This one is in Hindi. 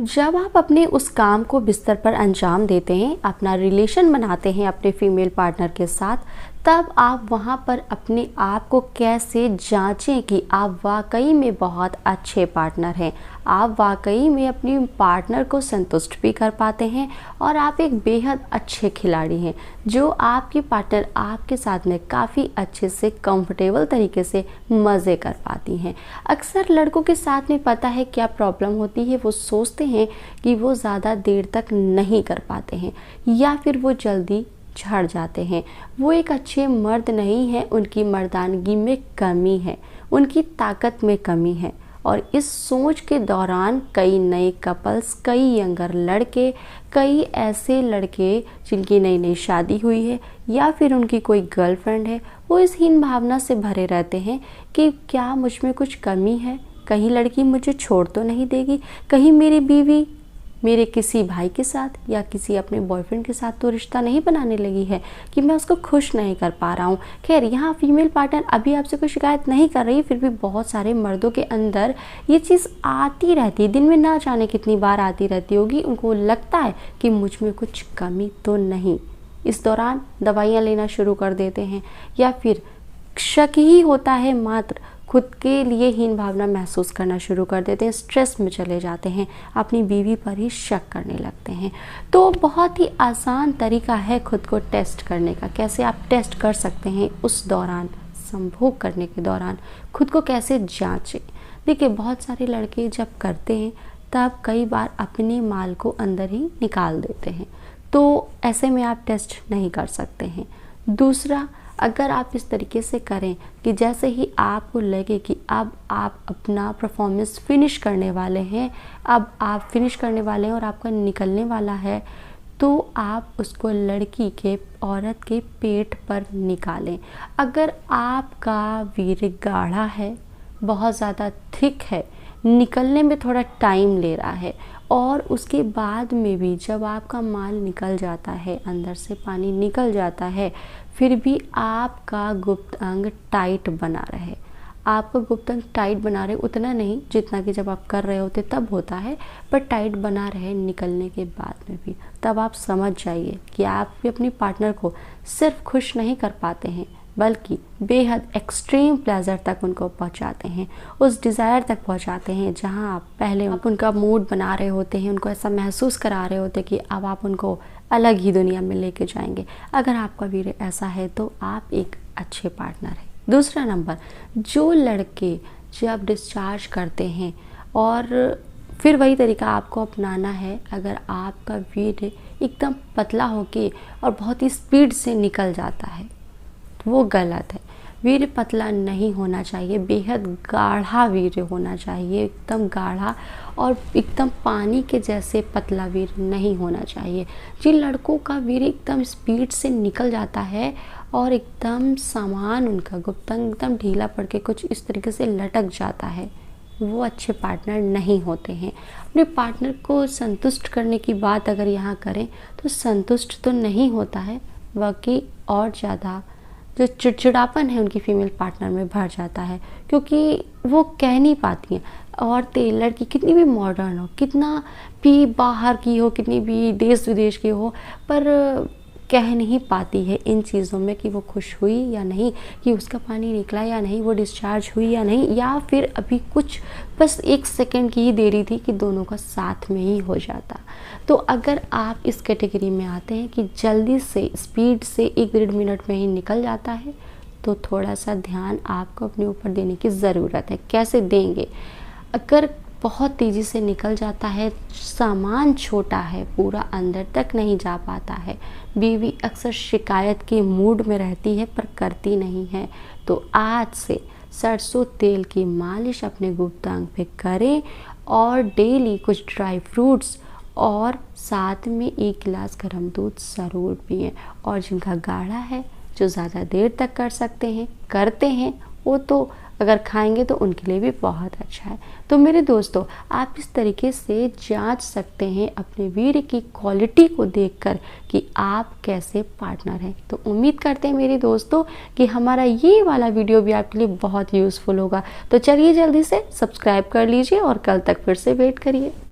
जब आप अपने उस काम को बिस्तर पर अंजाम देते हैं, अपना रिलेशन बनाते हैं अपने फीमेल पार्टनर के साथ, तब आप वहाँ पर अपने आप को कैसे जांचें कि आप वाकई में बहुत अच्छे पार्टनर हैं, आप वाकई में अपनी पार्टनर को संतुष्ट भी कर पाते हैं और आप एक बेहद अच्छे खिलाड़ी हैं जो आपकी पार्टनर आपके साथ में काफ़ी अच्छे से कंफर्टेबल तरीके से मज़े कर पाती हैं। अक्सर लड़कों के साथ में पता है क्या प्रॉब्लम होती है, वो सोचते हैं कि वो ज़्यादा देर तक नहीं कर पाते हैं या फिर वो जल्दी झड़ जाते हैं। वो एक अच्छे मर्द नहीं हैं, उनकी मर्दानगी में कमी है, उनकी ताकत में कमी है। और इस सोच के दौरान कई नए कपल्स, कई यंगर लड़के, कई ऐसे लड़के जिनकी नई नई शादी हुई है या फिर उनकी कोई गर्लफ्रेंड है, वो इस हीन भावना से भरे रहते हैं कि क्या मुझ में कुछ कमी है, कहीं लड़की मुझे छोड़ तो नहीं देगी, कहीं मेरी बीवी मेरे किसी भाई के साथ या किसी अपने बॉयफ्रेंड के साथ तो रिश्ता नहीं बनाने लगी है कि मैं उसको खुश नहीं कर पा रहा हूँ। खैर, यहाँ फीमेल पार्टनर अभी आपसे कोई शिकायत नहीं कर रही, फिर भी बहुत सारे मर्दों के अंदर ये चीज़ आती रहती है, दिन में ना जाने कितनी बार आती रहती होगी। उनको लगता है कि मुझ में कुछ कमी तो नहीं। इस दौरान दवाइयाँ लेना शुरू कर देते हैं या फिर शक ही होता है मात्र, खुद के लिए हीन भावना महसूस करना शुरू कर देते हैं, स्ट्रेस में चले जाते हैं, अपनी बीवी पर ही शक करने लगते हैं। तो बहुत ही आसान तरीका है खुद को टेस्ट करने का। कैसे आप टेस्ट कर सकते हैं उस दौरान, संभोग करने के दौरान खुद को कैसे जांचें। देखिए, बहुत सारे लड़के जब करते हैं तब कई बार अपने माल को अंदर ही निकाल देते हैं, तो ऐसे में आप टेस्ट नहीं कर सकते हैं। दूसरा, अगर आप इस तरीके से करें कि जैसे ही आपको लगे कि अब आप अपना परफॉर्मेंस फिनिश करने वाले हैं, अब आप फिनिश करने वाले हैं और आपका निकलने वाला है, तो आप उसको लड़की के, औरत के पेट पर निकालें। अगर आपका वीर्य गाढ़ा है, बहुत ज़्यादा थिक है, निकलने में थोड़ा टाइम ले रहा है और उसके बाद में भी जब आपका माल निकल जाता है, अंदर से पानी निकल जाता है, फिर भी आपका गुप्त अंग टाइट बना रहे, आपका गुप्त अंग टाइट बना रहे, उतना नहीं जितना कि जब आप कर रहे होते तब होता है, पर टाइट बना रहे निकलने के बाद में भी, तब आप समझ जाइए कि आप भी अपनी पार्टनर को सिर्फ खुश नहीं कर पाते हैं बल्कि बेहद एक्सट्रीम प्लेजर तक उनको पहुंचाते हैं, उस डिज़ायर तक पहुंचाते हैं जहां आप पहले उनका मूड बना रहे होते हैं, उनको ऐसा महसूस करा रहे होते हैं कि अब आप उनको अलग ही दुनिया में लेके जाएंगे। अगर आपका वीर्य ऐसा है तो आप एक अच्छे पार्टनर हैं। दूसरा नंबर, जो लड़के जब डिस्चार्ज करते हैं और फिर वही तरीका आपको अपनाना है। अगर आपका वीर्य एकदम पतला होके और बहुत ही स्पीड से निकल जाता है वो गलत है। वीर्य पतला नहीं होना चाहिए, बेहद गाढ़ा वीर्य होना चाहिए, एकदम गाढ़ा और एकदम पानी के जैसे पतला वीर्य नहीं होना चाहिए। जिन लड़कों का वीर्य एकदम स्पीड से निकल जाता है और एकदम सामान उनका गुप्तांग एकदम ढीला पड़ के कुछ इस तरीके से लटक जाता है, वो अच्छे पार्टनर नहीं होते हैं। अपने पार्टनर को संतुष्ट करने की बात अगर यहाँ करें तो संतुष्ट तो नहीं होता है, बल्कि और ज़्यादा जो चिड़चिड़ापन है उनकी फीमेल पार्टनर में भर जाता है, क्योंकि वो कह नहीं पाती हैं। औरतें, लड़की कितनी भी मॉडर्न हो, कितना भी बाहर की हो, कितनी भी देश विदेश की हो, पर कह नहीं पाती है इन चीज़ों में कि वो खुश हुई या नहीं, कि उसका पानी निकला या नहीं, वो डिस्चार्ज हुई या नहीं, या फिर अभी कुछ बस 1 सेकंड की ही देरी थी कि दोनों का साथ में ही हो जाता। तो अगर आप इस कैटेगरी में आते हैं कि जल्दी से, स्पीड से 1-1.5 मिनट में ही निकल जाता है, तो थोड़ा सा ध्यान आपको अपने ऊपर देने की ज़रूरत है। कैसे देंगे? अगर बहुत तेज़ी से निकल जाता है, सामान छोटा है, पूरा अंदर तक नहीं जा पाता है, बीवी अक्सर शिकायत के मूड में रहती है पर करती नहीं है, तो आज से सरसों तेल की मालिश अपने गुप्तांग पे करें और डेली कुछ ड्राई फ्रूट्स और साथ में 1 गिलास गर्म दूध ज़रूर पिएं। और जिनका गाढ़ा है, जो ज़्यादा देर तक कर सकते हैं, करते हैं, वो तो अगर खाएंगे तो उनके लिए भी बहुत अच्छा है। तो मेरे दोस्तों, आप इस तरीके से जांच सकते हैं अपने वीर्य की क्वालिटी को देखकर कि आप कैसे पार्टनर हैं। तो उम्मीद करते हैं मेरे दोस्तों कि हमारा ये वाला वीडियो भी आपके लिए बहुत यूज़फुल होगा। तो चलिए जल्दी से सब्सक्राइब कर लीजिए और कल तक फिर से वेट करिए।